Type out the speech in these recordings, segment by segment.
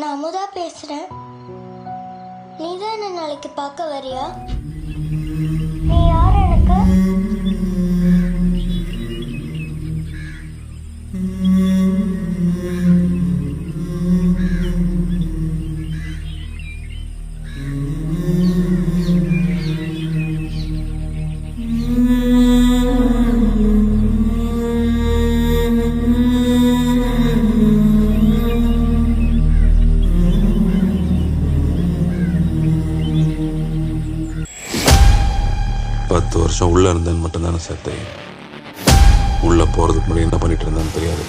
நான் அமுதா பேசுறேன். நீதான் என்ன நாளைக்கு பார்க்க வரியா? நீ யார் எனக்கு? 10 வருஷம் உள்ளே இருந்தேன்னு மட்டும்தானே சார் தெரியும். உள்ளே போகிறதுக்கு முன்னாடி என்ன பண்ணிட்டு இருந்தேன்னு தெரியாது.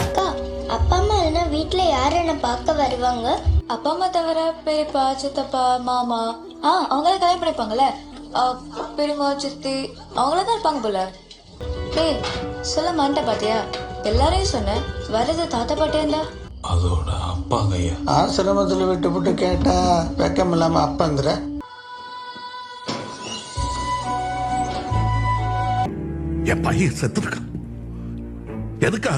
அக்கா, அப்பா அம்மா இல்லைன்னா வீட்டுல யார் என்ன பார்க்க வருவாங்க? அப்பா அம்மா தவிர பெரியப்பா, சித்தப்பா, மாமா அவங்களாம் கல்யாணம் பண்ணிப்பாங்கல்ல. பெரியம்மா, சித்தி அவங்கள தான் இருப்பாங்க போல. டேய், சொல்ல மாட்டேன் பாத்தியா? எல்லாரையும் சொன்னேன். வரது தாத்தா பாட்டியா இருந்தா அதோட அப்பா கையா ஆசிரமத்தில் விட்டு கேட்டா வெக்கம் இல்லாம அப்பாங்கிற. என் பையன் செத்துருக்கான். எதுக்கா?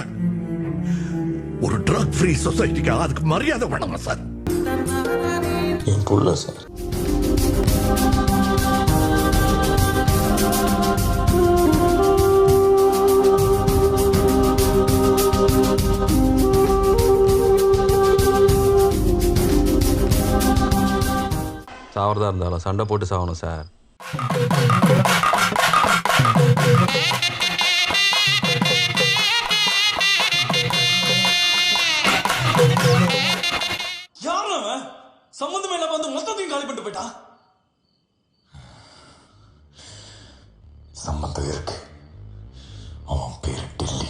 ஒரு ட்ரக் ஃப்ரீ சொசைட்டிக்கு அதுக்கு மரியாதை வேணாமா சார்? என் புள்ள சார். சாவறதா இருந்தாலும் சண்டை போட்டு சாகணும் சார். சம்பந்தமே இல்லாம வந்து மொத்தத்தையும் காலி பண்ணிட்டு போயிட்டான். சம்பந்தம் இருக்கு. அவன் பேரு டில்லி.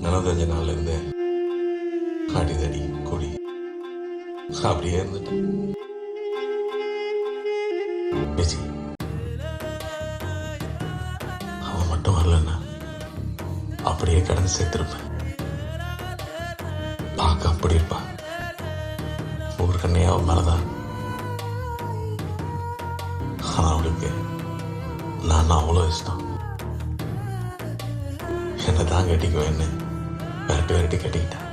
நிலம் தெரிஞ்ச நாள்ல இருந்தே அடிதடி கொடி அப்படியே இருந்துட்டு அவன் மட்டும் வரலன்னா அப்படியே கடந்து சேர்த்திருப்பேன். பார்க்க அப்படி இருப்பான். ஒரு கண்ணையா அவன் மேலதான். ஆனா அவளுக்கு நான் அவ்வளோ இஷ்டம். என்னை தான் கட்டிக்குவேன்னு விரட்டி கட்டிக்கிட்டேன்.